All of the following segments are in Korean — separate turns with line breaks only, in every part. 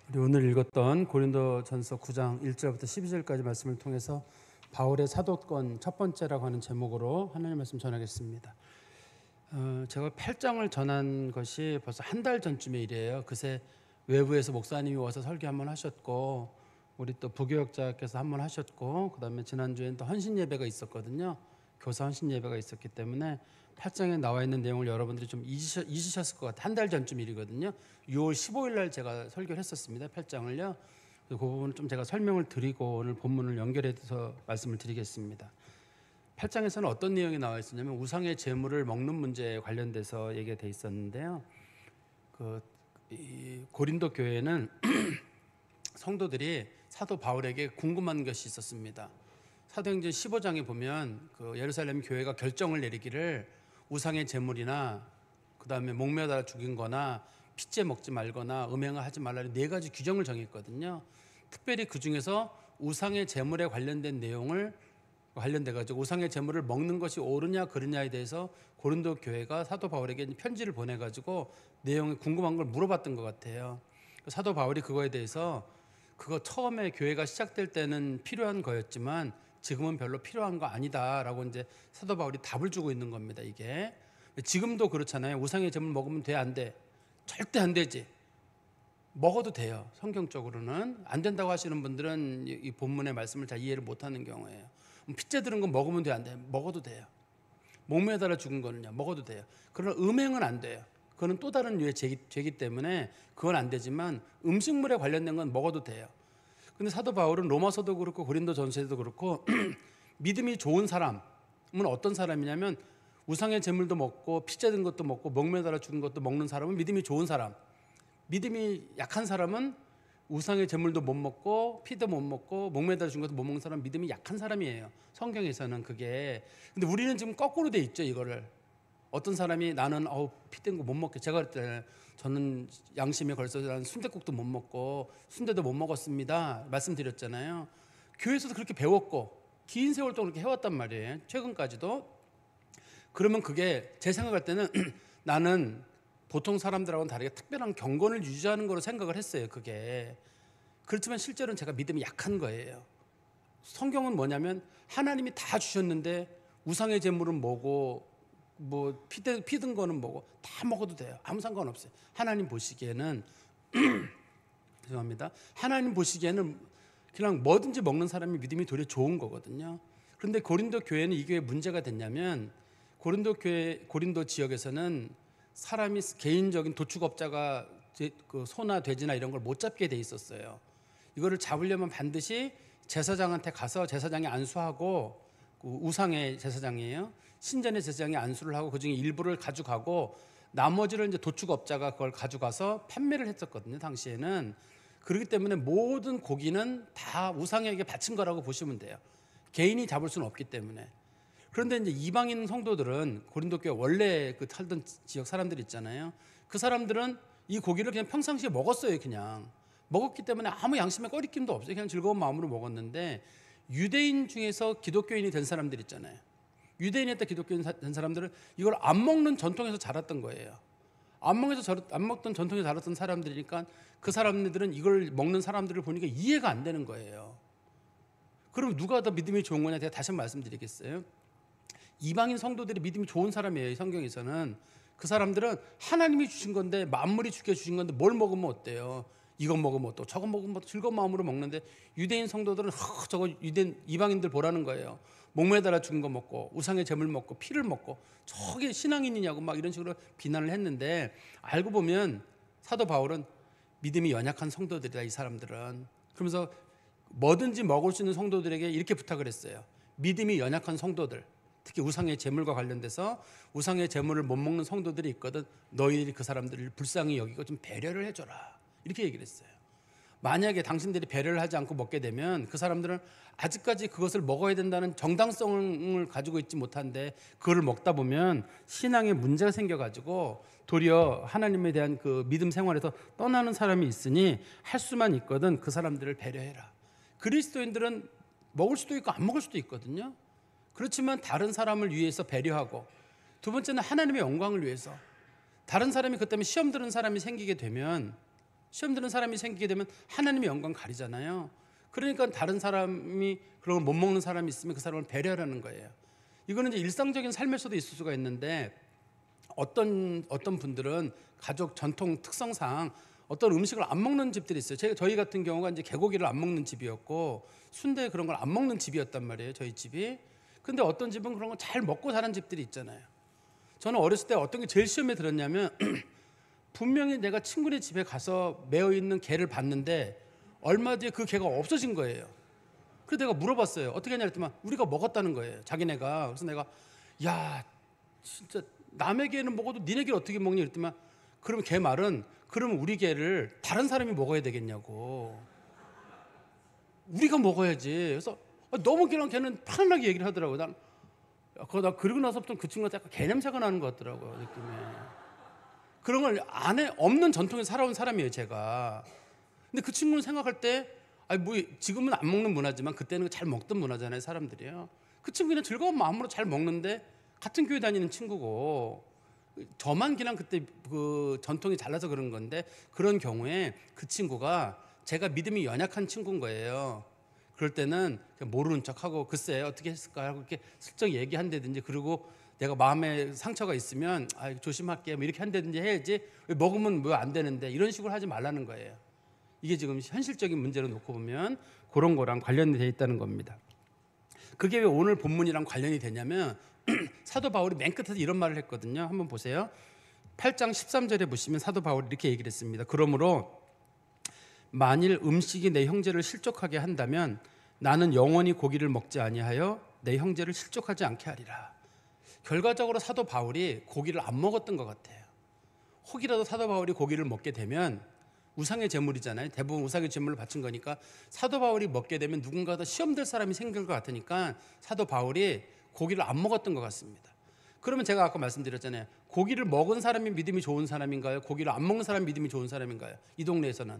우리 오늘 읽었던 고린도전서 9장 1절부터 12절까지 말씀을 통해서 바울의 사도권 첫 번째라고 하는 제목으로 하나님의 말씀 전하겠습니다. 제가 8장을 전한 것이 벌써 한 달 전쯤의 일이에요. 그새 외부에서 목사님이 와서 설교 한번 하셨고, 우리 또 부교역자께서 한번 하셨고, 그 다음에 지난주에는 또 헌신 예배가 있었거든요. 교사 헌신 예배가 있었기 때문에 8장에 나와 있는 내용을 여러분들이 좀 잊으셨을 것 같아요. 한 달 전쯤 일이거든요. 6월 15일 날 제가 설교를 했었습니다. 8장을요. 그 부분을 좀 제가 설명을 드리고 오늘 본문을 연결해서 말씀을 드리겠습니다. 8장에서는 어떤 내용이 나와 있었냐면 우상의 제물을 먹는 문제에 관련돼서 얘기가 돼 있었는데요. 이 고린도 교회는 성도들이 사도 바울에게 궁금한 것이 있었습니다. 사도행전 15장에 보면 그 예루살렘 교회가 결정을 내리기를 우상의 제물이나 그 다음에 목매달아 죽인 거나 핏째 먹지 말거나 음행을 하지 말라는 4가지 규정을 정했거든요. 특별히 그 중에서 우상의 제물에 관련된 내용을 관련돼가지고 우상의 제물을 먹는 것이 옳으냐 그르냐에 대해서 고린도 교회가 사도 바울에게 편지를 보내가지고 내용이 궁금한 걸 물어봤던 것 같아요. 사도 바울이 그거에 대해서 그거 처음에 교회가 시작될 때는 필요한 거였지만 지금은 별로 필요한 거 아니다라고 이제 사도 바울이 답을 주고 있는 겁니다. 이게 지금도 그렇잖아요. 우상의 제물 먹으면 돼, 안 돼? 절대 안 되지. 먹어도 돼요. 성경적으로는 안 된다고 하시는 분들은 이 본문의 말씀을 잘 이해를 못하는 경우예요. 핏째 들은 건 먹으면 돼, 안 돼? 먹어도 돼요. 목매달아 죽은 거는요, 먹어도 돼요. 그러나 음행은 안 돼요. 그거는 또 다른 류의 죄기 때문에 그건 안 되지만 음식물에 관련된 건 먹어도 돼요. 근데 사도 바울은 로마서도 그렇고 고린도전서에도 그렇고 믿음이 좋은 사람은 어떤 사람이냐면 우상의 제물도 먹고 핏째 든 것도 먹고 목매달아 죽은 것도 먹는 사람은 믿음이 좋은 사람. 믿음이 약한 사람은 우상의 제물도 못 먹고 피도 못 먹고 목매달아 죽은 것도 못 먹는 사람은 믿음이 약한 사람이에요. 성경에서는 그게. 근데 우리는 지금 거꾸로 돼 있죠. 이거를 어떤 사람이 나는 피 든 거 못 먹게, 제가 그랬잖아요. 저는 양심에 걸려서 나는 순댓국도 못 먹고 순대도 못 먹었습니다 말씀드렸잖아요. 교회에서도 그렇게 배웠고 긴 세월 동안 그렇게 해왔단 말이에요. 최근까지도. 그러면 그게 제 생각할 때는 나는 보통 사람들하고는 다르게 특별한 경건을 유지하는 거로 생각을 했어요. 그게. 그렇지만 실제로는 제가 믿음이 약한 거예요. 성경은 뭐냐면 하나님이 다 주셨는데 우상의 제물은 뭐고 뭐 피든 거는 뭐고 다 먹어도 돼요. 아무 상관없어요. 하나님 보시기에는 죄송합니다. 하나님 보시기에는 그냥 뭐든지 먹는 사람이 믿음이 도리어 좋은 거거든요. 그런데 고린도 교회는 이게 문제가 됐냐면 고린도 지역에서는 사람이 개인적인 도축업자가 그 소나 돼지나 이런 걸 못 잡게 돼 있었어요. 이거를 잡으려면 반드시 제사장한테 가서 제사장이 안수하고, 그 우상의 제사장이에요. 신전의 제사장이 안수를 하고 그중에 일부를 가져가고 나머지를 이제 도축업자가 그걸 가져가서 판매를 했었거든요. 당시에는. 그렇기 때문에 모든 고기는 다 우상에게 바친 거라고 보시면 돼요. 개인이 잡을 수는 없기 때문에. 그런데 이제 이방인 성도들은 고린도 교회 원래 그 살던 지역 사람들 있잖아요. 그 사람들은 이 고기를 그냥 평상시에 먹었어요. 그냥 먹었기 때문에 아무 양심의 꺼리낌도 없어요. 그냥 즐거운 마음으로 먹었는데 유대인 중에서 기독교인이 된 사람들 있잖아요. 유대인이었다 기독교인 된 사람들은 이걸 안 먹는 전통에서 자랐던 거예요. 안 먹던 전통에서 자랐던 사람들이니까 그 사람들은 이걸 먹는 사람들을 보니까 이해가 안 되는 거예요. 그럼 누가 더 믿음이 좋은 거냐? 제가 다시 한번 말씀드리겠어요. 이방인 성도들이 믿음이 좋은 사람이에요. 성경에서는. 그 사람들은 하나님이 주신 건데, 만물이 주게 주신 건데 뭘 먹으면 어때요? 이거 먹으면 어떠고 저거 먹으면 어떠고 즐거운 마음으로 먹는데 유대인 성도들은 저거 이방인들 보라는 거예요. 목매달아 죽은 거 먹고 우상의 제물 먹고 피를 먹고 저게 신앙인이냐고 막 이런 식으로 비난을 했는데, 알고 보면 사도 바울은 믿음이 연약한 성도들이다 이 사람들은. 그러면서 뭐든지 먹을 수 있는 성도들에게 이렇게 부탁을 했어요. 믿음이 연약한 성도들, 특히 우상의 제물과 관련돼서 우상의 제물을 못 먹는 성도들이 있거든. 너희들이 그 사람들을 불쌍히 여기고 좀 배려를 해줘라. 이렇게 얘기를 했어요. 만약에 당신들이 배려를 하지 않고 먹게 되면 그 사람들은 아직까지 그것을 먹어야 된다는 정당성을 가지고 있지 못한데 그걸 먹다 보면 신앙에 문제가 생겨가지고 도리어 하나님에 대한 그 믿음 생활에서 떠나는 사람이 있으니 할 수만 있거든 그 사람들을 배려해라. 그리스도인들은 먹을 수도 있고 안 먹을 수도 있거든요. 그렇지만 다른 사람을 위해서 배려하고, 두 번째는 하나님의 영광을 위해서. 다른 사람이 그 때문에 시험 드는 사람이 생기게 되면 시험 드는 사람이 생기게 되면 하나님의 영광 가리잖아요. 그러니까 다른 사람이 그런 걸 못 먹는 사람이 있으면 그 사람을 배려하는 거예요. 이거는 이제 일상적인 삶에서도 있을 수가 있는데 어떤 분들은 가족 전통 특성상 어떤 음식을 안 먹는 집들이 있어요. 저희 같은 경우가 이제 개고기를 안 먹는 집이었고 순대 그런 걸 안 먹는 집이었단 말이에요. 저희 집이. 근데 어떤 집은 그런 거 잘 먹고 사는 집들이 있잖아요. 저는 어렸을 때 어떤 게 제일 시험에 들었냐면 분명히 내가 친구네 집에 가서 매어 있는 개를 봤는데 얼마 뒤에 그 개가 없어진 거예요. 그래서 내가 물어봤어요. 어떻게 했냐 했더니 우리가 먹었다는 거예요. 자기네가. 그래서 내가 야 진짜 남의 개는 먹어도 니네 개를 어떻게 먹니? 그랬더니 그럼 걔 말은 그러면 우리 개를 다른 사람이 먹어야 되겠냐고. 우리가 먹어야지. 그래서 너무 걔는 편안하게 얘기를 하더라고요. 나 그러고 나서부터는 그 친구가 약간 개 냄새가 나는 것 같더라고요. 느낌에. 그런 걸 안에 없는 전통에 살아온 사람이에요, 제가. 근데 그 친구는 생각할 때 아니 뭐 지금은 안 먹는 문화지만 그때는 잘 먹던 문화잖아요, 사람들이요. 그 친구는 즐거운 마음으로 잘 먹는데 같은 교회 다니는 친구고 저만 그냥 그때 그 전통이 잘나서 그런 건데 그런 경우에 그 친구가 제가 믿음이 연약한 친구인 거예요. 그럴 때는 그냥 모르는 척하고 글쎄 어떻게 했을까 하고 이렇게 슬쩍 얘기한다든지 그리고 내가 마음에 상처가 있으면 조심할게 뭐 이렇게 한다든지 해야지 왜 먹으면 뭐 안 되는데 이런 식으로 하지 말라는 거예요. 이게 지금 현실적인 문제로 놓고 보면 그런 거랑 관련이 돼 있다는 겁니다. 그게 왜 오늘 본문이랑 관련이 되냐면 사도 바울이 맨 끝에서 이런 말을 했거든요. 한번 보세요. 8장 13절에 보시면 사도 바울이 이렇게 얘기를 했습니다. 그러므로 만일 음식이 내 형제를 실족하게 한다면 나는 영원히 고기를 먹지 아니하여 내 형제를 실족하지 않게 하리라. 결과적으로 사도 바울이 고기를 안 먹었던 것 같아요. 혹이라도 사도 바울이 고기를 먹게 되면 우상의 제물이잖아요. 대부분 우상의 제물을 바친 거니까 사도 바울이 먹게 되면 누군가 더 시험될 사람이 생길 것 같으니까 사도 바울이 고기를 안 먹었던 것 같습니다. 그러면 제가 아까 말씀드렸잖아요. 고기를 먹은 사람이 믿음이 좋은 사람인가요? 고기를 안 먹는 사람이 믿음이 좋은 사람인가요? 이 동네에서는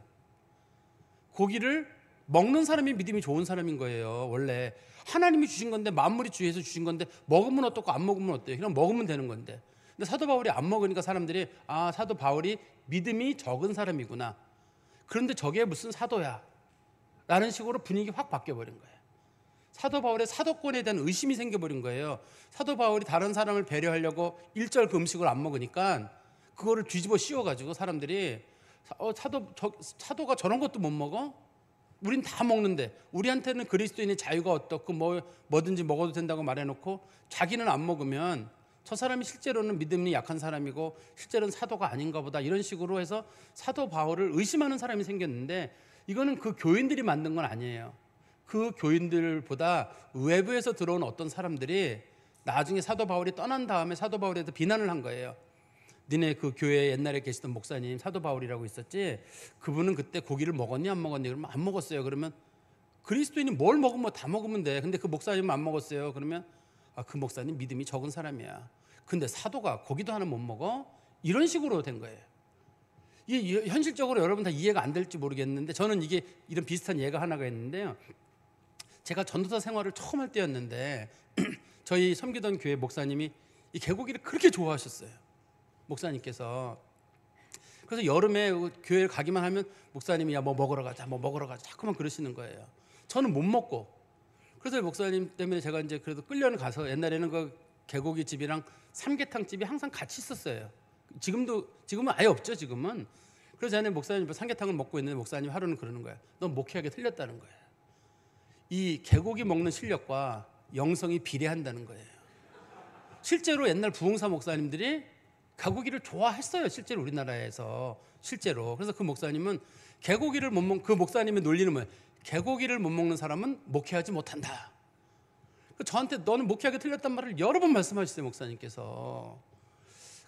고기를 먹는 사람이 믿음이 좋은 사람인 거예요. 원래 하나님이 주신 건데 만물이 주에서 주신 건데 먹으면 어떻고 안 먹으면 어때요? 그냥 먹으면 되는 건데. 근데 사도 바울이 안 먹으니까 사람들이 사도 바울이 믿음이 적은 사람이구나. 그런데 저게 무슨 사도야? 라는 식으로 분위기 확 바뀌어버린 거예요. 사도 바울의 사도권에 대한 의심이 생겨버린 거예요. 사도 바울이 다른 사람을 배려하려고 일절 그 음식을 안 먹으니까 그거를 뒤집어 씌워가지고 사람들이 사도가 저런 것도 못 먹어? 우린 다 먹는데 우리한테는 그리스도인의 자유가 어떻고 뭐든지 먹어도 된다고 말해놓고 자기는 안 먹으면 저 사람이 실제로는 믿음이 약한 사람이고 실제로는 사도가 아닌가 보다 이런 식으로 해서 사도 바울을 의심하는 사람이 생겼는데 이거는 그 교인들이 만든 건 아니에요. 그 교인들보다 외부에서 들어온 어떤 사람들이 나중에 사도 바울이 떠난 다음에 사도 바울에 대해서 비난을 한 거예요. 니네 그 교회에 옛날에 계시던 목사님 사도 바울이라고 있었지 그분은 그때 고기를 먹었니 안 먹었니 그러면 안 먹었어요. 그러면 그리스도인이 뭘 먹으면 다 먹으면 돼. 근데 그 목사님은 안 먹었어요. 그러면 그 목사님 믿음이 적은 사람이야. 근데 사도가 고기도 하나 못 먹어? 이런 식으로 된 거예요. 이게 현실적으로 여러분 다 이해가 안 될지 모르겠는데 저는 이게 이런 비슷한 예가 하나가 있는데요. 제가 전도사 생활을 처음 할 때였는데 저희 섬기던 교회 목사님이 이 개고기를 그렇게 좋아하셨어요. 목사님께서. 그래서 여름에 교회를 가기만 하면 목사님이 뭐 먹으러 가자 자꾸만 그러시는 거예요. 저는 못 먹고. 그래서 목사님 때문에 제가 이제 그래도 끌려는 가서 옛날에는 그 개고기 집이랑 삼계탕 집이 항상 같이 있었어요. 지금은 아예 없죠. 지금은. 그래서 저는 목사님 삼계탕을 먹고 있는데 목사님 하루는 그러는 거예요. 넌 목회하게 틀렸다는 거예요. 이 개고기 먹는 실력과 영성이 비례한다는 거예요. 실제로 옛날 부흥사 목사님들이 개고기를 좋아했어요. 실제로 우리나라에서 실제로. 그래서 그 목사님은 개고기를 못 먹는 그 목사님의 논리는 뭐예요? 개고기를 못 먹는 사람은 목회하지 못한다. 저한테 너는 목회하게 틀렸단 말을 여러 번 말씀하셨어요. 목사님께서.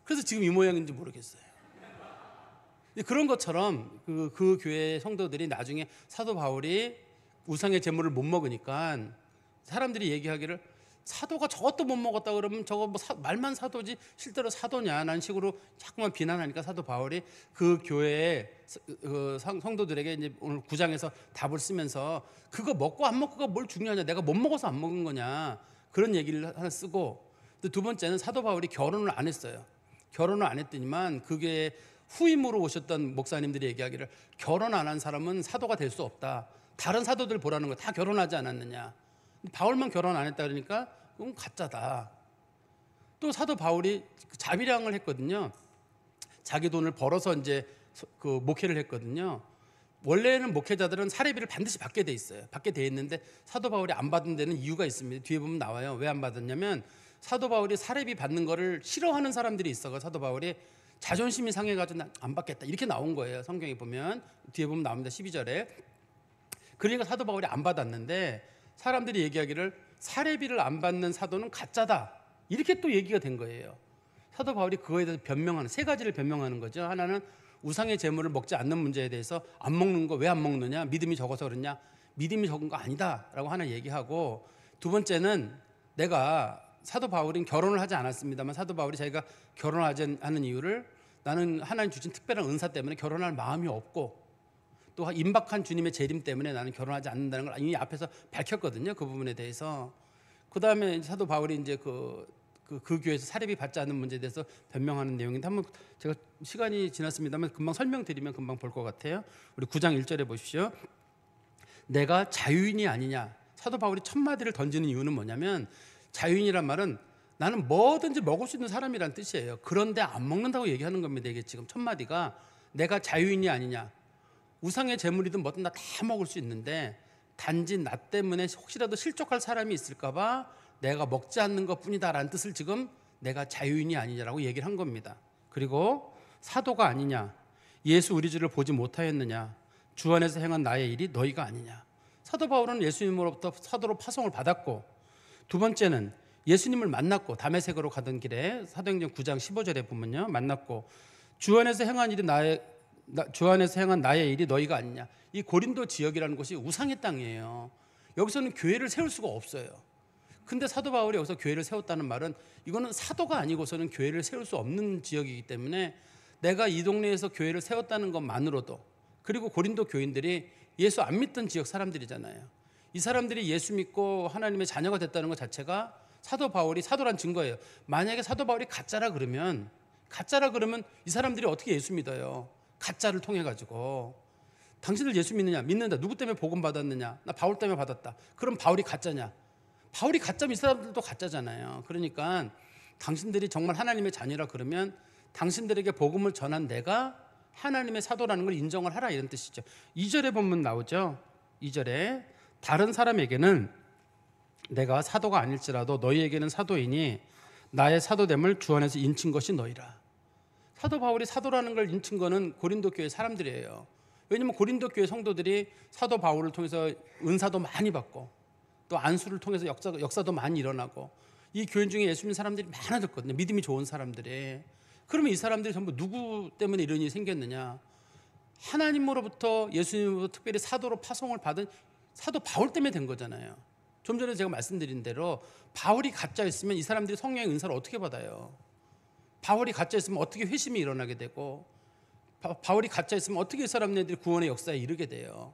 그래서 지금 이 모양인지 모르겠어요. 그런 것처럼 그 교회 성도들이 나중에 사도 바울이 우상의 제물을 못 먹으니까 사람들이 얘기하기를 사도가 저것도 못 먹었다 그러면 저거 뭐 말만 사도지 실제로 사도냐 라는 식으로 자꾸만 비난하니까 사도 바울이 그 교회의 성도들에게 이제 오늘 9장에서 답을 쓰면서 그거 먹고 안 먹고가 뭘 중요하냐 내가 못 먹어서 안 먹은 거냐 그런 얘기를 하나 쓰고 또 두 번째는 사도 바울이 결혼을 안 했어요. 결혼을 안 했더니만 그게 후임으로 오셨던 목사님들이 얘기하기를 결혼 안 한 사람은 사도가 될 수 없다. 다른 사도들 보라는 거 다 결혼하지 않았느냐. 바울만 결혼 안 했다 그러니까 그건 가짜다. 또 사도 바울이 자비량을 했거든요. 자기 돈을 벌어서 이제 그 목회를 했거든요. 원래는 목회자들은 사례비를 반드시 받게 돼 있어요. 받게 돼 있는데 사도 바울이 안 받은 데는 이유가 있습니다. 뒤에 보면 나와요. 왜 안 받았냐면 사도 바울이 사례비 받는 거를 싫어하는 사람들이 있어서 사도 바울이 자존심이 상해가지고 안 받겠다 이렇게 나온 거예요. 성경에 보면 뒤에 보면 나옵니다. 12절에. 그러니까 사도 바울이 안 받았는데 사람들이 얘기하기를 사례비를 안 받는 사도는 가짜다 이렇게 또 얘기가 된 거예요. 사도 바울이 그거에 대해서 변명하는 세 가지를 변명하는 거죠. 하나는 우상의 제물을 먹지 않는 문제에 대해서 안 먹는 거 왜 안 먹느냐? 믿음이 적어서 그러냐? 믿음이 적은 거 아니다라고 하나 얘기하고, 두 번째는 내가 사도 바울은 결혼을 하지 않았습니다만 사도 바울이 자기가 결혼하지 않은 이유를 나는 하나님 주신 특별한 은사 때문에 결혼할 마음이 없고 또 임박한 주님의 재림 때문에 나는 결혼하지 않는다는 걸 이미 앞에서 밝혔거든요. 그 부분에 대해서. 그 다음에 사도 바울이 이제 그 교회에서 사례비 받지 않는 문제에 대해서 변명하는 내용인데 한번 제가 시간이 지났습니다만 금방 설명드리면 금방 볼 것 같아요. 우리 9장 1절에 보십시오. 내가 자유인이 아니냐. 사도 바울이 첫 마디를 던지는 이유는 뭐냐면 자유인이란 말은 나는 뭐든지 먹을 수 있는 사람이란 뜻이에요. 그런데 안 먹는다고 얘기하는 겁니다. 이게 지금 첫 마디가 내가 자유인이 아니냐. 우상의 재물이든 뭐든 나 다 먹을 수 있는데 단지 나 때문에 혹시라도 실족할 사람이 있을까 봐 내가 먹지 않는 것뿐이다라는 뜻을 지금 내가 자유인이 아니냐라고 얘기를 한 겁니다. 그리고 사도가 아니냐. 예수 우리 주를 보지 못하였느냐. 주 안에서 행한 나의 일이 너희가 아니냐. 사도 바울은 예수님으로부터 사도로 파송을 받았고, 두 번째는 예수님을 만났고 다메섹으로 가던 길에 사도행전 9장 15절에 보면요. 만났고 주 안에서 행한 나의 일이 너희가 아니냐. 이 고린도 지역이라는 곳이 우상의 땅이에요. 여기서는 교회를 세울 수가 없어요. 근데 사도 바울이 여기서 교회를 세웠다는 말은 이거는 사도가 아니고서는 교회를 세울 수 없는 지역이기 때문에 내가 이 동네에서 교회를 세웠다는 것만으로도, 그리고 고린도 교인들이 예수 안 믿던 지역 사람들이잖아요. 이 사람들이 예수 믿고 하나님의 자녀가 됐다는 것 자체가 사도 바울이 사도란 증거예요. 만약에 사도 바울이 가짜라 그러면 이 사람들이 어떻게 예수 믿어요? 가짜를 통해 가지고. 당신들 예수 믿느냐? 믿는다. 누구 때문에 복음 받았느냐? 나 바울 때문에 받았다. 그럼 바울이 가짜냐? 바울이 가짜면 이 사람들도 가짜잖아요. 그러니까 당신들이 정말 하나님의 자녀라 그러면 당신들에게 복음을 전한 내가 하나님의 사도라는 걸 인정을 하라 이런 뜻이죠. 2절에 보면 나오죠. 2절에 다른 사람에게는 내가 사도가 아닐지라도 너희에게는 사도이니 나의 사도됨을 주 안에서 인친 것이 너희라. 사도 바울이 사도라는 걸 인친 거는 고린도 교회 사람들이에요. 왜냐하면 고린도 교회 성도들이 사도 바울을 통해서 은사도 많이 받고 또 안수를 통해서 역사도 많이 일어나고 이 교회 중에 예수 믿는 사람들이 많아졌거든요. 믿음이 좋은 사람들이. 그러면 이 사람들이 전부 누구 때문에 이런 일이 생겼느냐? 하나님으로부터 예수님으로부터 특별히 사도로 파송을 받은 사도 바울 때문에 된 거잖아요. 좀 전에 제가 말씀드린 대로 바울이 가짜였으면 이 사람들이 성령의 은사를 어떻게 받아요? 바울이 가짜였으면 어떻게 회심이 일어나게 되고 바울이 가짜였으면 어떻게 이 사람들이 구원의 역사에 이르게 돼요?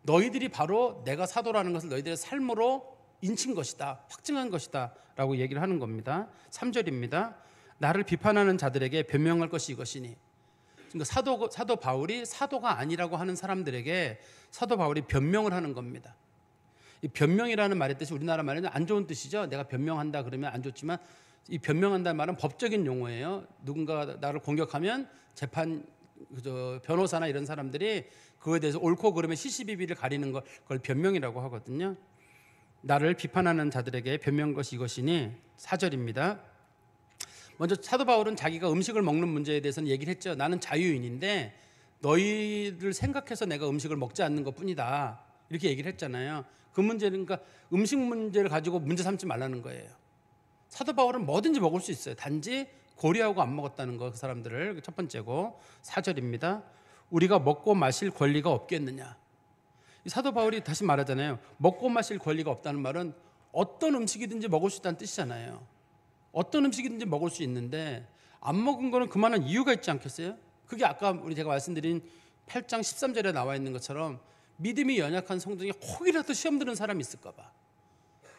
너희들이 바로 내가 사도라는 것을 너희들의 삶으로 인친 것이다. 확증한 것이다. 라고 얘기를 하는 겁니다. 3절입니다. 나를 비판하는 자들에게 변명할 것이 이것이니. 그러니까 사도 바울이 사도가 아니라고 하는 사람들에게 사도 바울이 변명을 하는 겁니다. 이 변명이라는 말의 뜻이 우리나라 말에는 안 좋은 뜻이죠. 내가 변명한다 그러면 안 좋지만 이 변명한다는 말은 법적인 용어예요. 누군가 나를 공격하면 변호사나 이런 사람들이 그거에 대해서 옳고 그름의 시시비비를 가리는 그걸 변명이라고 하거든요. 나를 비판하는 자들에게 변명한 것이 이것이니 4절입니다. 먼저 사도 바울은 자기가 음식을 먹는 문제에 대해서는 얘기를 했죠. 나는 자유인인데 너희를 생각해서 내가 음식을 먹지 않는 것뿐이다. 이렇게 얘기를 했잖아요. 그 문제는 그러니까 음식 문제를 가지고 문제 삼지 말라는 거예요. 사도 바울은 뭐든지 먹을 수 있어요. 단지 고려하고 안 먹었다는 거, 그 사람들을. 첫 번째고 4절입니다. 우리가 먹고 마실 권리가 없겠느냐. 사도 바울이 다시 말하잖아요. 먹고 마실 권리가 없다는 말은 어떤 음식이든지 먹을 수 있다는 뜻이잖아요. 어떤 음식이든지 먹을 수 있는데 안 먹은 거는 그만한 이유가 있지 않겠어요? 그게 아까 제가 말씀드린 8장 13절에 나와 있는 것처럼 믿음이 연약한 성도중에 혹이라도 시험 드는 사람이 있을까 봐.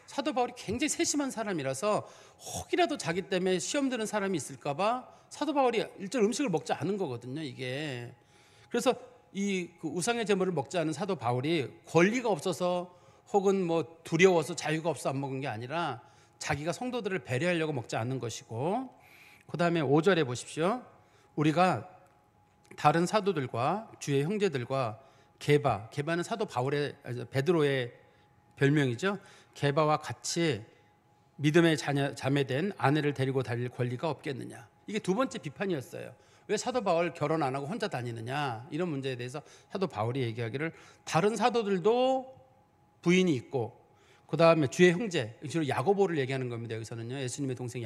사도 바울이 굉장히 세심한 사람이라서 혹이라도 자기 때문에 시험 드는 사람이 있을까봐 사도 바울이 일절 음식을 먹지 않은 거거든요. 이게 그래서 그 우상의 제물을 먹지 않은 사도 바울이 권리가 없어서 혹은 뭐 두려워서 자유가 없어 안 먹은 게 아니라 자기가 성도들을 배려하려고 먹지 않는 것이고, 그 다음에 5절에 보십시오. 우리가 다른 사도들과 주의 형제들과 게바는 사도 바울의 베드로의 별명이죠. 게바와 같이 믿음의 자매된 아내를 데리고 다닐 권리가 없겠느냐. 이게 두 번째 비판이었어요. 왜 사도 바울 결혼 안 하고 혼자 다니느냐, 이런 문제에 대해서 사도 바울이 얘기하기를 다른 사도들도 부인이 있고, 그 다음에 주의 형제, 주로 야고보를 얘기하는 겁니다. 여기서는요, 예수님의 동생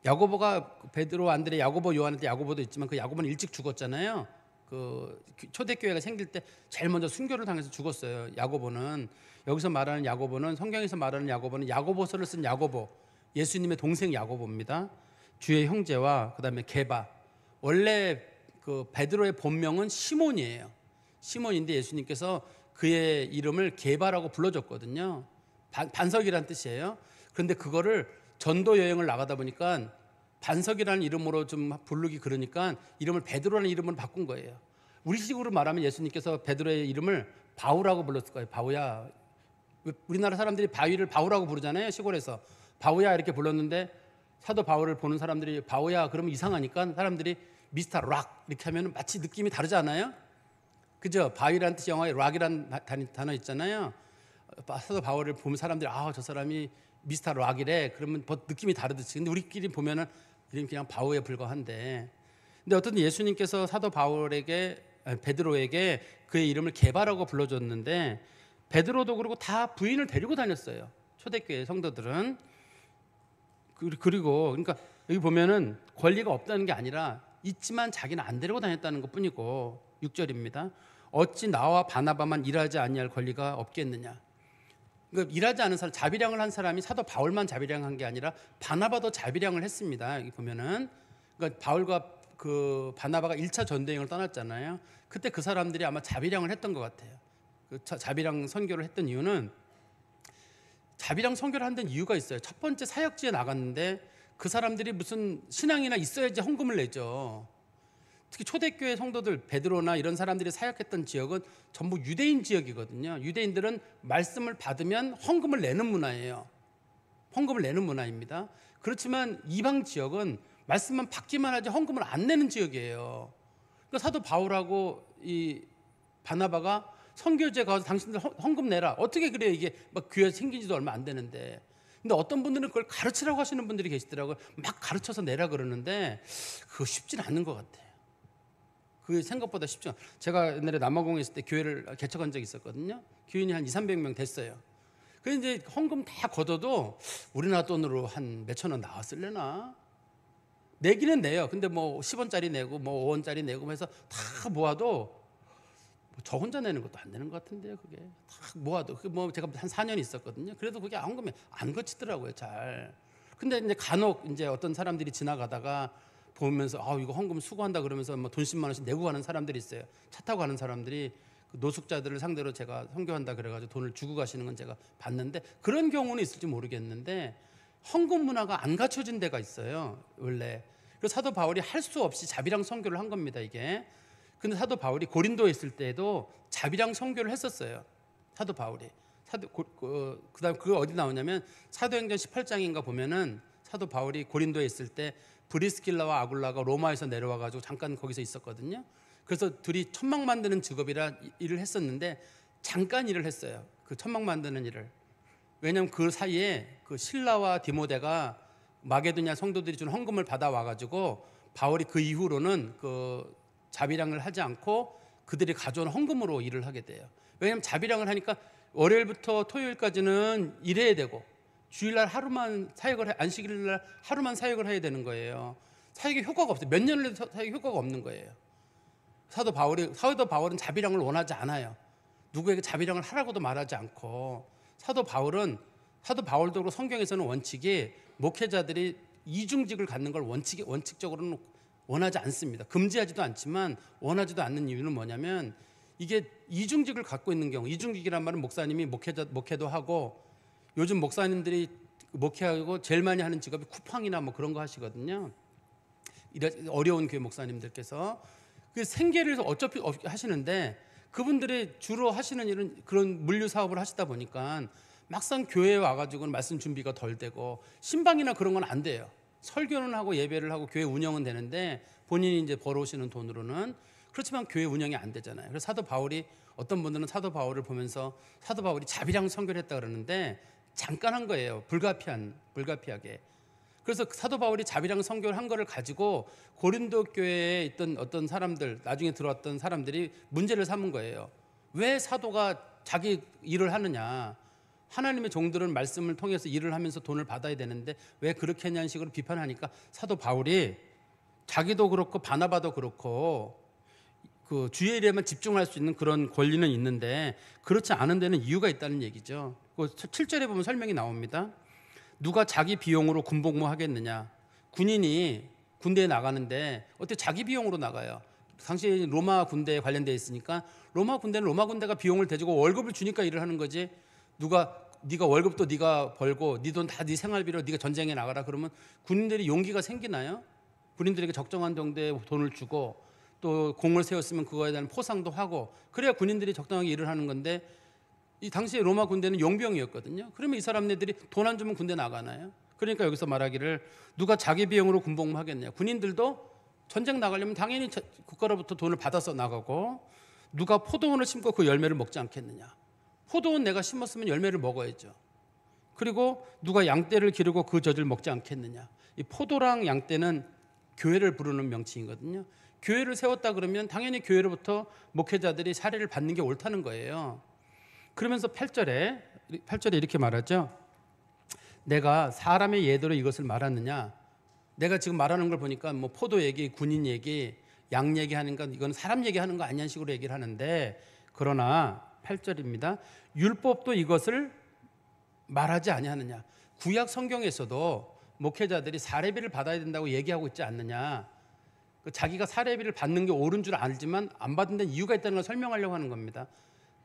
야고보가 베드로, 안드레, 야고보, 요한한테 야고보도 있지만 그 야고보는 일찍 죽었잖아요. 그 초대교회가 생길 때 제일 먼저 순교를 당해서 죽었어요. 야고보는, 여기서 말하는 야고보는, 성경에서 말하는 야고보는 야고보서를 쓴 야고보, 예수님의 동생 야고보입니다. 주의 형제와 그다음에 게바. 원래 그 베드로의 본명은 시몬이에요. 시몬인데 예수님께서 그의 이름을 게바라고 불러줬거든요. 반석이란 뜻이에요. 그런데 그거를 전도 여행을 나가다 보니까 반석이라는 이름으로 좀 부르기 그러니까 이름을 베드로라는 이름으로 바꾼 거예요. 우리식으로 말하면 예수님께서 베드로의 이름을 바우라고 불렀을 거예요. 바우야. 우리나라 사람들이 바위를 바우라고 부르잖아요. 시골에서 바우야 이렇게 불렀는데 사도 바울을 보는 사람들이 바우야 그러면 이상하니까 사람들이 미스터 락 이렇게 하면 마치 느낌이 다르지 않아요? 그죠? 바위라는 뜻이 영어에 락이라는 단어 있잖아요. 사도 바울을 보면 사람들이 저 사람이 미스터 락이래. 그러면 느낌이 다르듯이. 근데 우리끼리 보면은 그냥 바우에 불과한데. 근데 어쨌든 예수님께서 사도 베드로에게 그의 이름을 게바라고 불러줬는데 베드로도 그러고 다 부인을 데리고 다녔어요. 초대교회 성도들은. 그리고 그러니까 여기 보면은 권리가 없다는 게 아니라 있지만 자기는 안 데리고 다녔다는 것뿐이고, 6절입니다. 어찌 나와 바나바만 일하지 아니할 권리가 없겠느냐. 그러니까 일하지 않은 사람, 자비량을 한 사람이 사도 바울만 자비량한 게 아니라 바나바도 자비량을 했습니다. 여기 보면은 그러니까 바울과 그 바나바가 1차 전도여행을 떠났잖아요. 그때 그 사람들이 아마 자비량을 했던 것 같아요. 그 자비량 선교를 했던 이유는, 자비량 선교를 한다는 이유가 있어요. 첫 번째 사역지에 나갔는데 그 사람들이 무슨 신앙이나 있어야지 헌금을 내죠. 특히 초대교회 성도들, 베드로나 이런 사람들이 사역했던 지역은 전부 유대인 지역이거든요. 유대인들은 말씀을 받으면 헌금을 내는 문화예요. 헌금을 내는 문화입니다. 그렇지만 이방 지역은 말씀만 받기만 하지 헌금을 안 내는 지역이에요. 그러니까 사도 바울하고 이 바나바가 선교지에 가서 당신들 헌금 내라. 어떻게 그래요? 이게 막 교회 생긴 지도 얼마 안 되는데. 근데 어떤 분들은 그걸 가르치라고 하시는 분들이 계시더라고요. 막 가르쳐서 내라 그러는데 그거 쉽진 않은 것 같아요. 그게 생각보다 쉽지 않아요. 제가 옛날에 남아공에 있을 때 교회를 개척한 적이 있었거든요. 교인이 한 200~300명 됐어요. 그런데 이제 헌금 다 걷어도 우리나라 돈으로 한 몇천 원 나왔을래나? 내기는 내요. 근데 뭐 10원짜리 내고 뭐 5원짜리 내고 해서 다 모아도 저 혼자 내는 것도 안 되는 것 같은데요. 그게 다 모아도 뭐 제가 한 4년 있었거든요. 그래도 그게 헌금이 안 거치더라고요, 잘. 근데 이제 간혹 이제 어떤 사람들이 지나가다가 보면서 이거 헌금 수고한다 그러면서 뭐 돈 10만 원씩 내고 가는 사람들이 있어요. 차 타고 가는 사람들이 그 노숙자들을 상대로 제가 선교한다 그래가지고 돈을 주고 가시는 건 제가 봤는데, 그런 경우는 있을지 모르겠는데 헌금 문화가 안 갖춰진 데가 있어요, 원래. 그래서 사도 바울이 할 수 없이 자비랑 선교를 한 겁니다, 이게. 근데 사도 바울이 고린도에 있을 때에도 자비랑 선교를 했었어요. 사도 바울이. 그다음 그거 어디 나오냐면 사도행전 18장인가 보면은 사도 바울이 고린도에 있을 때 브리스길라와 아굴라가 로마에서 내려와 가지고 잠깐 거기서 있었거든요. 그래서 둘이 천막 만드는 직업이라 일을 했었는데 잠깐 일을 했어요. 그 천막 만드는 일을. 왜냐하면 그 사이에 그 실라와 디모데가 마게도냐 성도들이 준 헌금을 받아와 가지고 바울이 그 이후로는 그 자비량을 하지 않고 그들이 가져온 헌금으로 일을 하게 돼요. 왜냐하면 자비량을 하니까 월요일부터 토요일까지는 일해야 되고 주일날 하루만 사역을 안식일날 하루만 사역을 해야 되는 거예요. 사역의 효과가 없어요. 몇 년을 해도 사역의 효과가 없는 거예요. 사도 바울은 자비량을 원하지 않아요. 누구에게 자비량을 하라고도 말하지 않고, 사도 바울도 그렇고 성경에서는 원칙이 목회자들이 이중직을 갖는 걸 원칙적으로는 원하지 않습니다. 금지하지도 않지만 원하지도 않는 이유는 뭐냐면, 이게 이중직을 갖고 있는 경우, 이중직이란 말은 목사님이 목회도 하고 요즘 목사님들이 목회하고 제일 많이 하는 직업이 쿠팡이나 뭐 그런 거 하시거든요. 어려운 교회 목사님들께서 그 생계를 어차피 하시는데 그분들이 주로 하시는 일은 그런 물류 사업을 하시다 보니까 막상 교회에 와가지고는 말씀 준비가 덜 되고 신방이나 그런 건 안 돼요. 설교는 하고 예배를 하고 교회 운영은 되는데 본인이 이제 벌어오시는 돈으로는 그렇지만 교회 운영이 안 되잖아요. 그래서 사도 바울이 어떤 분들은 사도 바울을 보면서 사도 바울이 자비랑 선교를 했다 그러는데 잠깐 한 거예요. 불가피하게. 그래서 사도 바울이 자비랑 선교를 한 거를 가지고 고린도 교회에 있던 어떤 사람들, 나중에 들어왔던 사람들이 문제를 삼은 거예요. 왜 사도가 자기 일을 하느냐? 하나님의 종들은 말씀을 통해서 일을 하면서 돈을 받아야 되는데 왜 그렇게 했냐는 식으로 비판하니까 사도 바울이 자기도 그렇고 바나바도 그렇고 그 주의 일에만 집중할 수 있는 그런 권리는 있는데 그렇지 않은 데는 이유가 있다는 얘기죠. 7절에 보면 설명이 나옵니다. 누가 자기 비용으로 군복무 하겠느냐? 군인이 군대에 나가는데 어떻게 자기 비용으로 나가요? 당시 로마 군대에 관련되어 있으니까 로마 군대는 로마 군대가 비용을 대주고 월급을 주니까 일을 하는 거지. 네가 월급도 네가 벌고 네 돈 다 네 생활비로 네가 전쟁에 나가라 그러면 군인들이 용기가 생기나요? 군인들에게 적정한 정도의 돈을 주고 또 공을 세웠으면 그거에 대한 포상도 하고 그래야 군인들이 적당하게 일을 하는 건데 이 당시에 로마 군대는 용병이었거든요. 그러면 이 사람네들이 돈 안 주면 군대 나가나요? 그러니까 여기서 말하기를 누가 자기 비용으로 군복무 하겠느냐. 군인들도 전쟁 나가려면 당연히 국가로부터 돈을 받아서 나가고 누가 포도원을 심고 그 열매를 먹지 않겠느냐. 포도원 내가 심었으면 열매를 먹어야죠. 그리고 누가 양떼를 기르고 그 젖을 먹지 않겠느냐. 이 포도랑 양떼는 교회를 부르는 명칭이거든요. 교회를 세웠다 그러면 당연히 교회로부터 목회자들이 사례를 받는 게 옳다는 거예요. 그러면서 8절에 이렇게 말하죠. 내가 사람의 예대로 이것을 말하느냐. 내가 지금 말하는 걸 보니까 뭐 포도 얘기, 군인 얘기, 양 얘기하는 건 이건 사람 얘기하는 거 아니냐는 식으로 얘기를 하는데 그러나 8절입니다. 율법도 이것을 말하지 아니하느냐. 구약 성경에서도 목회자들이 사례비를 받아야 된다고 얘기하고 있지 않느냐. 자기가 사례비를 받는 게 옳은 줄 알지만 안 받는 데는 이유가 있다는 걸 설명하려고 하는 겁니다.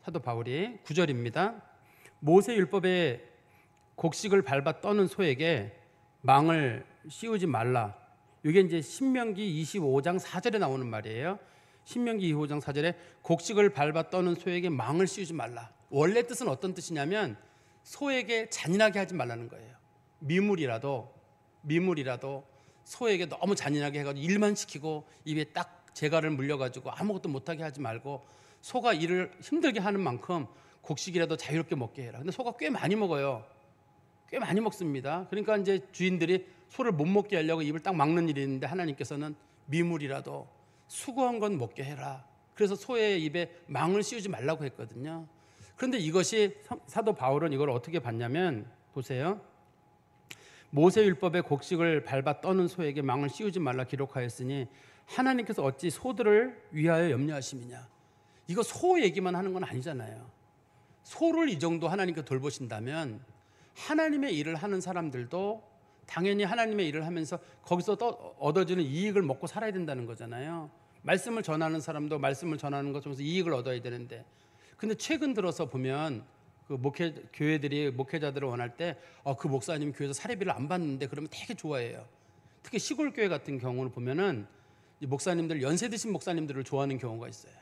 사도 바울이 9절입니다. 모세 율법에 곡식을 밟아 떠는 소에게 망을 씌우지 말라. 이게 이제 신명기 25장 4절에 나오는 말이에요. 신명기 25장 4절에 곡식을 밟아 떠는 소에게 망을 씌우지 말라. 원래 뜻은 어떤 뜻이냐면 소에게 잔인하게 하지 말라는 거예요. 미물이라도 소에게 너무 잔인하게 해가지고 일만 시키고 입에 딱 재갈을 물려가지고 아무것도 못하게 하지 말고 소가 일을 힘들게 하는 만큼 곡식이라도 자유롭게 먹게 해라. 근데 소가 꽤 많이 먹어요. 꽤 많이 먹습니다. 그러니까 이제 주인들이 소를 못 먹게 하려고 입을 딱 막는 일이 있는데 하나님께서는 미물이라도 수고한 건 먹게 해라. 그래서 소의 입에 망을 씌우지 말라고 했거든요. 그런데 이것이 사도 바울은 이걸 어떻게 봤냐면 보세요. 모세율법의 곡식을 밟아 떠는 소에게 망을 씌우지 말라 기록하였으니 하나님께서 어찌 소들을 위하여 염려하심이냐. 이거 소 얘기만 하는 건 아니잖아요. 소를 이 정도 하나님께 돌보신다면 하나님의 일을 하는 사람들도 당연히 하나님의 일을 하면서 거기서 얻어지는 이익을 먹고 살아야 된다는 거잖아요. 말씀을 전하는 사람도 말씀을 전하는 것 중에서 이익을 얻어야 되는데 근데 최근 들어서 보면 그 교회들이 목회자들을 원할 때 그 목사님 교회에서 사례비를 안 받는데 그러면 되게 좋아해요. 특히 시골 교회 같은 경우를 보면은 목사님들 연세 드신 목사님들을 좋아하는 경우가 있어요.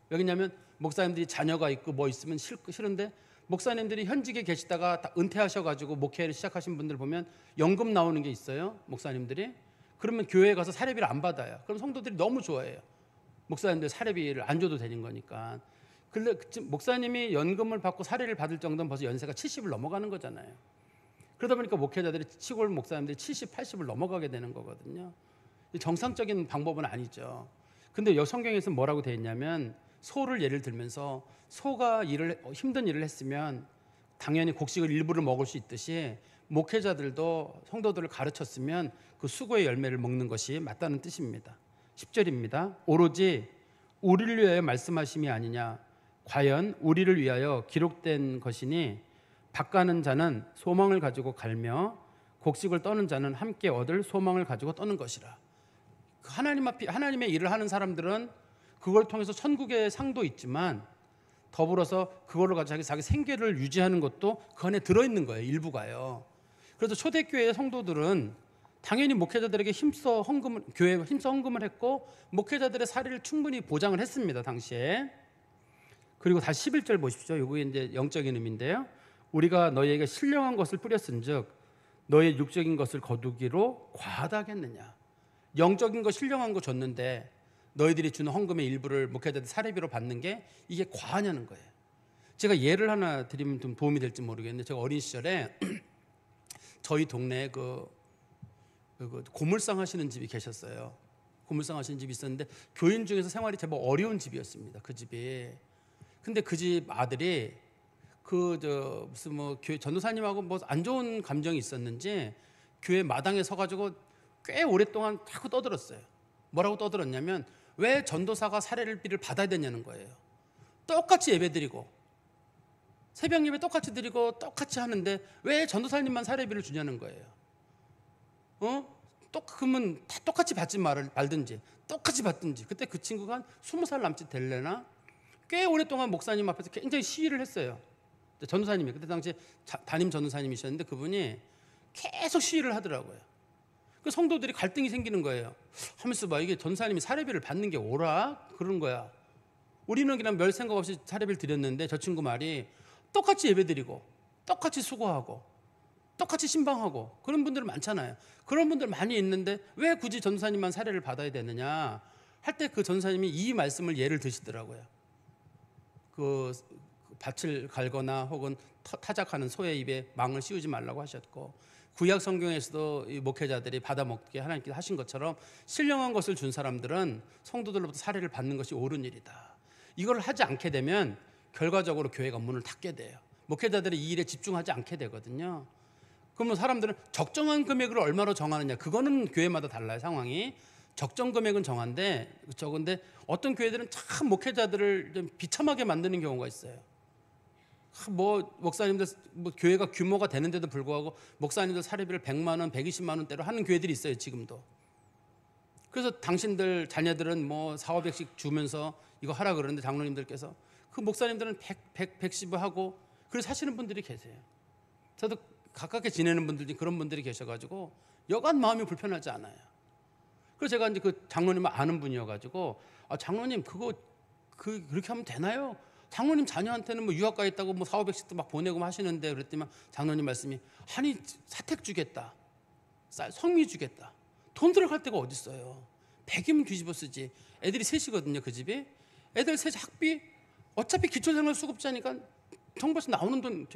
왜냐하면 목사님들이 자녀가 있고 뭐 있으면 싫은데 목사님들이 현직에 계시다가 다 은퇴하셔가지고 목회를 시작하신 분들 보면 연금 나오는 게 있어요. 목사님들이 그러면 교회에 가서 사례비를 안 받아요. 그럼 성도들이 너무 좋아해요. 목사님들 사례비를 안 줘도 되는 거니까. 근데 목사님이 연금을 받고 사례를 받을 정도면 벌써 연세가 70을 넘어가는 거잖아요. 그러다 보니까 목회자들이 시골 목사님들이 70, 80을 넘어가게 되는 거거든요. 정상적인 방법은 아니죠. 근데 성경에서 뭐라고 되어 있냐면 소를 예를 들면서 소가 힘든 일을 했으면 당연히 곡식을 일부를 먹을 수 있듯이 목회자들도 성도들을 가르쳤으면 그 수고의 열매를 먹는 것이 맞다는 뜻입니다. 10절입니다. 오로지 우리를 위하여 말씀하심이 아니냐. 과연 우리를 위하여 기록된 것이니 밭가는 자는 소망을 가지고 갈며 곡식을 떠는 자는 함께 얻을 소망을 가지고 떠는 것이라. 하나님의 일을 하는 사람들은 그걸 통해서 천국의 상도 있지만 더불어서 그걸로 가지고 자기 생계를 유지하는 것도 그 안에 들어있는 거예요. 일부가요. 그래서 초대교회 성도들은 당연히 목회자들에게 교회에 힘써 헌금을 했고 목회자들의 사리를 충분히 보장을 했습니다. 당시에. 그리고 다시 11절 보십시오. 이게 이제 영적인 의미인데요. 우리가 너희에게 신령한 것을 뿌렸은즉 너의 육적인 것을 거두기로 과하다겠느냐. 영적인 거 신령한 거 줬는데 너희들이 주는 헌금의 일부를 목회자들 사례비로 받는 게 이게 과하냐는 거예요. 제가 예를 하나 드리면 좀 도움이 될지 모르겠는데 제가 어린 시절에 저희 동네에 그 고물상 하시는 집이 계셨어요. 고물상 하시는 집이 있었는데 교인 중에서 생활이 제법 어려운 집이었습니다. 그 집이. 근데 그 집 아들이 무슨 교회 전도사님하고 뭐 안 좋은 감정이 있었는지 교회 마당에 서가지고 꽤 오랫동안 자꾸 떠들었어요. 뭐라고 떠들었냐면 왜 전도사가 사례비를 받아야 되냐는 거예요. 똑같이 예배드리고 새벽 예배 똑같이 드리고 똑같이 하는데 왜 전도사님만 사례비를 주냐는 거예요. 그러면 다 똑같이 받지 말든지 똑같이 받든지. 그때 그 친구가 한 20살 남짓 될래나 꽤 오랫동안 목사님 앞에서 굉장히 시위를 했어요. 전도사님이 그때 당시에 담임 전도사님이셨는데 그분이 계속 시위를 하더라고요. 그 성도들이 갈등이 생기는 거예요. 하면서 이게 전도사님이 사례비를 받는 게 옳아? 그런 거야. 우리는 그냥 별 생각 없이 사례비를 드렸는데 저 친구 말이 똑같이 예배드리고 똑같이 수고하고 똑같이 신방하고 그런 분들 많잖아요. 그런 분들 많이 있는데 왜 굳이 전도사님만 사례를 받아야 되느냐 할 때 그 전도사님이 이 말씀을 예를 드시더라고요. 그 밭을 갈거나 혹은 타작하는 소의 입에 망을 씌우지 말라고 하셨고 구약 성경에서도 이 목회자들이 받아먹게 하나님께서 하신 것처럼 신령한 것을 준 사람들은 성도들로부터 사례를 받는 것이 옳은 일이다. 이걸 하지 않게 되면 결과적으로 교회가 문을 닫게 돼요. 목회자들이 이 일에 집중하지 않게 되거든요. 그러면 사람들은 적정한 금액을 얼마로 정하느냐 그거는 교회마다 달라요. 상황이. 적정 금액은 적은데 어떤 교회들은 참 목회자들을 좀 비참하게 만드는 경우가 있어요. 목사님들 교회가 규모가 되는데도 불구하고 목사님들 사례비를 100만 원, 120만 원대로 하는 교회들이 있어요. 지금도. 그래서 당신들 자녀들은 400~500씩 주면서 이거 하라 그러는데 장로님들께서 그 목사님들은 110 하고 그래서 사시는 분들이 계세요. 저도 가깝게 지내는 분들 중에 그런 분들이 계셔가지고 여간 마음이 불편하지 않아요. 그래서 제가 이제 그 장로님을 아는 분이어가지고 장로님 그렇게 하면 되나요? 장로님 자녀한테는 유학 가 있다고 400~500씩도 막 보내고 하시는데 그랬더니 장로님 말씀이 아니 사택 주겠다, 성미 주겠다. 돈 들어갈 데가 어디 있어요? 100이면 뒤집어 쓰지. 애들이 셋이거든요 그 집이. 애들 셋 학비 어차피 기초생활수급자니까 정부에서 나오는 돈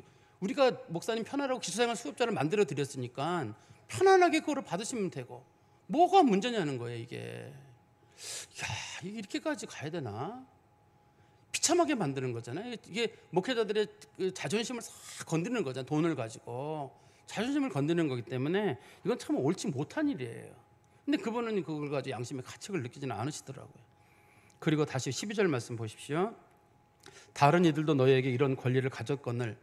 우리가 목사님 편하라고 기초생활수급자를 만들어 드렸으니까 편안하게 그거를 받으시면 되고 뭐가 문제냐는 거예요 이게. 이렇게까지 가야 되나? 비참하게 만드는 거잖아요. 이게 목회자들의 그 자존심을 싹 건드리는 거잖아요. 돈을 가지고 자존심을 건드리는 거기 때문에 이건 참 옳지 못한 일이에요. 근데 그분은 그걸 가지고 양심의 가책을 느끼지는 않으시더라고요. 그리고 다시 12절 말씀 보십시오. 다른 이들도 너희에게 이런 권리를 가졌거늘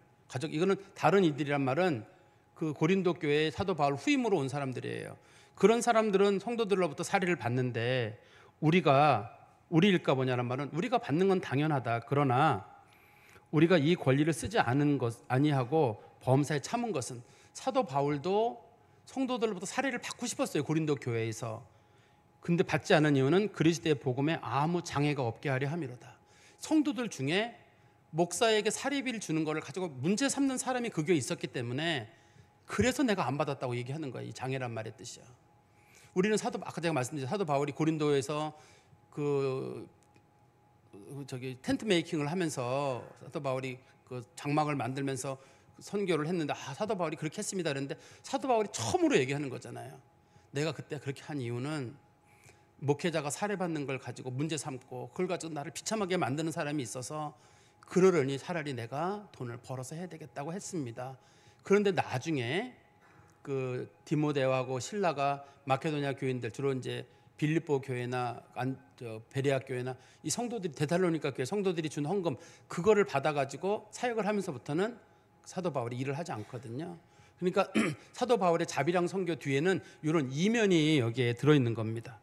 이거는 다른 이들이란 말은 그 고린도 교회의 사도 바울 후임으로 온 사람들이에요. 그런 사람들은 성도들로부터 사리를 받는데 우리일까 보냐는 말은 우리가 받는 건 당연하다. 그러나 우리가 이 권리를 쓰지 아니하고 범사에 참은 것은 사도 바울도 성도들로부터 사리를 받고 싶었어요. 고린도 교회에서. 근데 받지 않은 이유는 그리스도의 복음에 아무 장애가 없게 하려 함이로다. 성도들 중에 목사에게 사리비를 주는 것을 가지고 문제 삼는 사람이 그 교회에 있었기 때문에 그래서 내가 안 받았다고 얘기하는 거예요. 이 장애란 말의 뜻이야. 우리는 아까 제가 말씀드린 사도 바울이 고린도에서 텐트 메이킹을 하면서 사도 바울이 그 장막을 만들면서 선교를 했는데 사도 바울이 그렇게 했습니다. 그런데 사도 바울이 처음으로 얘기하는 거잖아요. 내가 그때 그렇게 한 이유는 목회자가 사례받는 걸 가지고 문제 삼고 그걸 가지고 나를 비참하게 만드는 사람이 있어서 그러려니 차라리 내가 돈을 벌어서 해야 되겠다고 했습니다. 그런데 나중에 그 디모데하고 실라가 마케도냐 교인들 주로 이제 빌립보 교회나 베레아 교회나 이 성도들이 데살로니가 교회 성도들이 준 헌금 그거를 받아가지고 사역을 하면서부터는 사도 바울이 일을 하지 않거든요. 그러니까 사도 바울의 자비랑 선교 뒤에는 이런 이면이 여기에 들어있는 겁니다.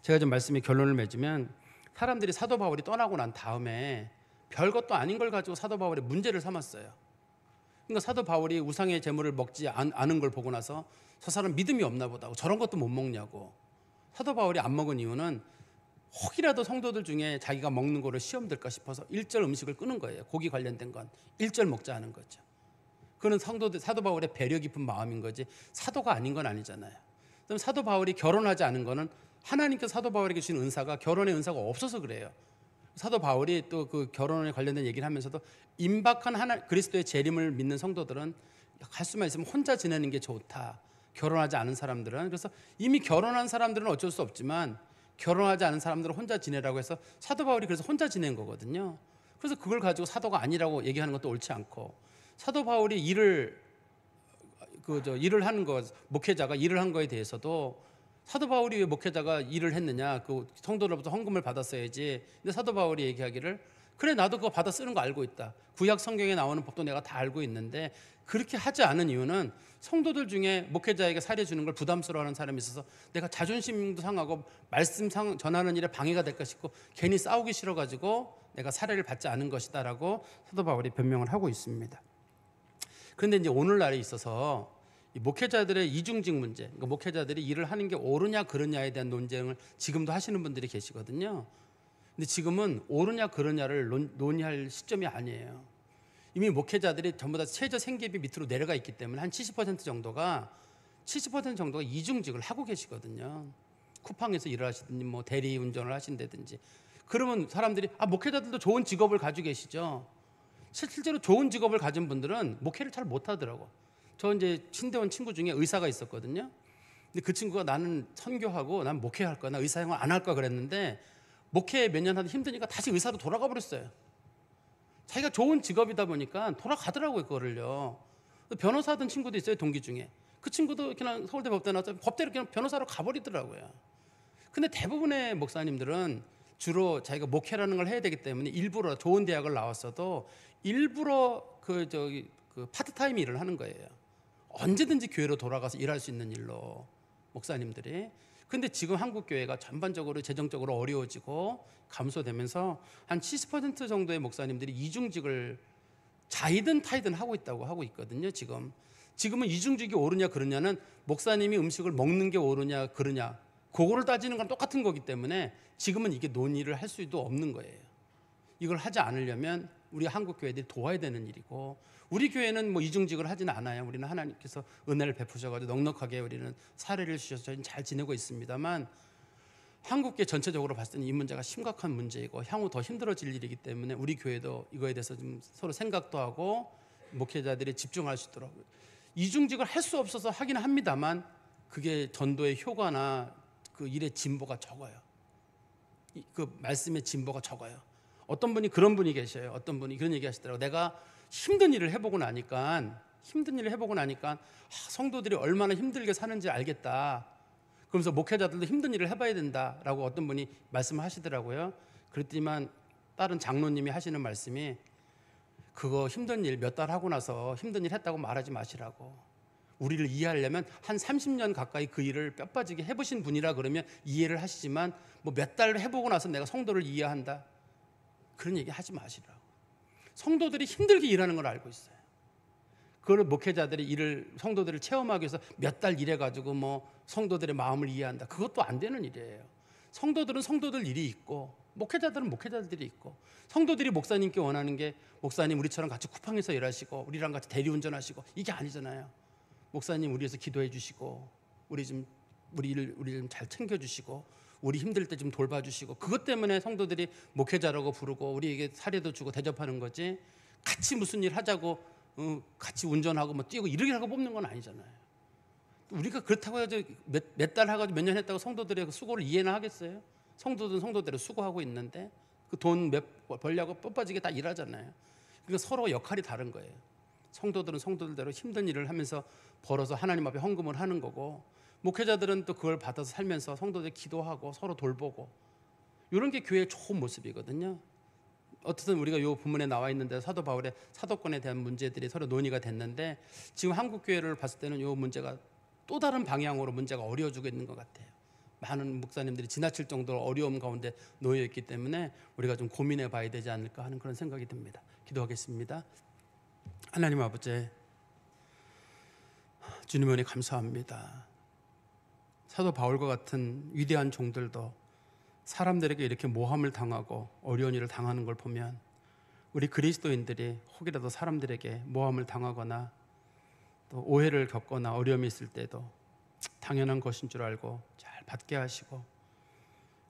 제가 좀 말씀의 결론을 맺으면 사람들이 사도 바울이 떠나고 난 다음에 별것도 아닌 걸 가지고 사도 바울의 문제를 삼았어요. 그러니까 사도 바울이 우상의 제물을 먹지 않은 걸 보고 나서 저 사람 믿음이 없나 보다, 저런 것도 못 먹냐고. 사도 바울이 안 먹은 이유는 혹이라도 성도들 중에 자기가 먹는 거를 시험 들까 싶어서 일절 음식을 끊은 거예요. 고기 관련된 건 일절 먹지 않은 거죠. 그는 사도 바울의 배려 깊은 마음인 거지 사도가 아닌 건 아니잖아요. 그럼 사도 바울이 결혼하지 않은 거는 하나님께서 사도 바울에게 주신 은사가 결혼의 은사가 없어서 그래요. 사도 바울이 또 그 결혼에 관련된 얘기를 하면서도 임박한 그리스도의 재림을 믿는 성도들은 할 수만 있으면 혼자 지내는 게 좋다. 결혼하지 않은 사람들은. 그래서 이미 결혼한 사람들은 어쩔 수 없지만 결혼하지 않은 사람들은 혼자 지내라고 해서 사도 바울이 그래서 혼자 지낸 거거든요. 그래서 그걸 가지고 사도가 아니라고 얘기하는 것도 옳지 않고, 사도 바울이 일을 하는 것, 목회자가 일을 한 거에 대해서도 사도 바울이 왜 목회자가 일을 했느냐, 그 성도로부터 헌금을 받았어야지. 근데 사도 바울이 얘기하기를 그래, 나도 그거 받아 쓰는 거 알고 있다. 구약 성경에 나오는 법도 내가 다 알고 있는데 그렇게 하지 않은 이유는 성도들 중에 목회자에게 사례 주는 걸 부담스러워하는 사람이 있어서 내가 자존심도 상하고 말씀 전하는 일에 방해가 될까 싶고 괜히 싸우기 싫어가지고 내가 사례를 받지 않은 것이다라고 사도 바울이 변명을 하고 있습니다. 그런데 이제 오늘날에 있어서 이 목회자들의 이중직 문제, 그러니까 목회자들이 일을 하는 게 옳으냐 그르냐에 대한 논쟁을 지금도 하시는 분들이 계시거든요. 근데 지금은 옳으냐 그르냐를 논의할 시점이 아니에요. 이미 목회자들이 전부 다 최저 생계비 밑으로 내려가 있기 때문에 한 70% 정도가 이중직을 하고 계시거든요. 쿠팡에서 일을 하시든지 뭐 대리 운전을 하신다든지. 그러면 사람들이 목회자들도 좋은 직업을 가지고 계시죠. 실제로 좋은 직업을 가진 분들은 목회를 잘 못하더라고. 저 이제 신대원 친구 중에 의사가 있었거든요. 근데 그 친구가 나는 선교하고 난 목회할 거야, 나 의사 생활 안 할 거야 그랬는데 목회 몇 년 하다 힘드니까 다시 의사로 돌아가 버렸어요. 자기가 좋은 직업이다 보니까 돌아가더라고요, 그거를요. 변호사 하던 친구도 있어요, 동기 중에. 그 친구도 그냥 서울대 법대 나와서 법대로 그냥 변호사로 가버리더라고요. 근데 대부분의 목사님들은 주로 자기가 목회라는 걸 해야 되기 때문에 일부러 좋은 대학을 나왔어도 일부러 그 파트타임 일을 하는 거예요. 언제든지 교회로 돌아가서 일할 수 있는 일로, 목사님들이. 근데 지금 한국 교회가 전반적으로 재정적으로 어려워지고 감소되면서 한 70% 정도의 목사님들이 이중직을 자이든 타이든 하고 있다고 하고 있거든요. 지금은 이중직이 옳으냐 그르냐는 목사님이 음식을 먹는 게 옳으냐 그르냐 그거를 따지는 건 똑같은 거기 때문에 지금은 이게 논의를 할 수도 없는 거예요. 이걸 하지 않으려면 우리 한국 교회들이 도와야 되는 일이고, 우리 교회는 뭐 이중직을 하지는 않아요. 우리는 하나님께서 은혜를 베푸셔가지고 넉넉하게 우리는 사례를 주셔서 저희는 잘 지내고 있습니다만, 한국교회 전체적으로 봤을 때는 이 문제가 심각한 문제이고 향후 더 힘들어질 일이기 때문에 우리 교회도 이거에 대해서 좀 서로 생각도 하고 목회자들이 집중할 수 있도록, 이중직을 할 수 없어서 하긴 합니다만 그게 전도의 효과나 그 일의 진보가 적어요. 그 말씀의 진보가 적어요. 어떤 분이 그런 분이 계셔요. 어떤 분이 그런 얘기 하시더라고요. 내가 힘든 일을 해보고 나니까 성도들이 얼마나 힘들게 사는지 알겠다. 그러면서 목회자들도 힘든 일을 해봐야 된다라고 어떤 분이 말씀하시더라고요. 그랬더니만 다른 장로님이 하시는 말씀이, 그거 힘든 일 몇 달 하고 나서 힘든 일 했다고 말하지 마시라고. 우리를 이해하려면 한 30년 가까이 그 일을 뼈 빠지게 해보신 분이라 그러면 이해를 하시지만 뭐 몇 달 해보고 나서 내가 성도를 이해한다, 그런 얘기 하지 마시라고. 성도들이 힘들게 일하는 걸 알고 있어요. 그걸 목회자들이 성도들을 체험하기 위해서 몇 달 일해가지고 뭐 성도들의 마음을 이해한다, 그것도 안 되는 일이에요. 성도들은 성도들 일이 있고 목회자들은 목회자들이 있고, 성도들이 목사님께 원하는 게 목사님 우리처럼 같이 쿠팡에서 일하시고 우리랑 같이 대리운전하시고 이게 아니잖아요. 목사님 우리 위해서 기도해 주시고 우리 좀 잘 챙겨주시고 우리 힘들 때 좀 돌봐주시고, 그것 때문에 성도들이 목회자라고 부르고 우리에게 사례도 주고 대접하는 거지, 같이 무슨 일 하자고 같이 운전하고 뭐 뛰고 이렇게 하고 뽑는 건 아니잖아요. 우리가 그렇다고 해서 몇 달 하고 몇 년 했다고 성도들의 수고를 이해나 하겠어요? 성도들은 성도대로 수고하고 있는데 그 돈 벌려고 뻔빠지게 다 일하잖아요. 그러니까 서로 역할이 다른 거예요. 성도들은 성도들대로 힘든 일을 하면서 벌어서 하나님 앞에 헌금을 하는 거고, 목회자들은 또 그걸 받아서 살면서 성도들 기도하고 서로 돌보고, 이런 게 교회의 좋은 모습이거든요. 어쨌든 우리가 이 본문에 나와 있는데 사도 바울의 사도권에 대한 문제들이 서로 논의가 됐는데, 지금 한국 교회를 봤을 때는 이 문제가 또 다른 방향으로 문제가 어려워지고 있는 것 같아요. 많은 목사님들이 지나칠 정도로 어려움 가운데 놓여 있기 때문에 우리가 좀 고민해 봐야 되지 않을까 하는 그런 생각이 듭니다. 기도하겠습니다. 하나님 아버지, 주님 은혜 감사합니다. 사도 바울과 같은 위대한 종들도 사람들에게 이렇게 모함을 당하고 어려운 일을 당하는 걸 보면 우리 그리스도인들이 혹이라도 사람들에게 모함을 당하거나 또 오해를 겪거나 어려움이 있을 때도 당연한 것인 줄 알고 잘 받게 하시고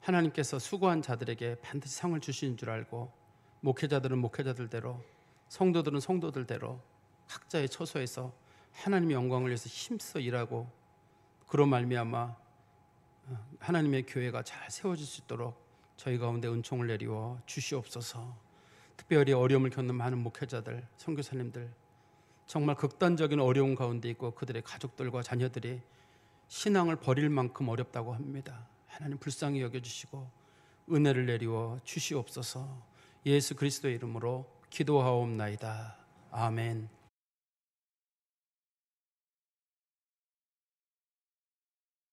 하나님께서 수고한 자들에게 반드시 상을 주시는 줄 알고 목회자들은 목회자들대로 성도들은 성도들대로 각자의 처소에서 하나님의 영광을 위해서 힘써 일하고 그로 말미암아 하나님의 교회가 잘 세워질 수 있도록 저희 가운데 은총을 내리워 주시옵소서. 특별히 어려움을 겪는 많은 목회자들, 선교사님들 정말 극단적인 어려움 가운데 있고 그들의 가족들과 자녀들이 신앙을 버릴 만큼 어렵다고 합니다. 하나님 불쌍히 여겨주시고 은혜를 내리워 주시옵소서. 예수 그리스도의 이름으로 기도하옵나이다. 아멘.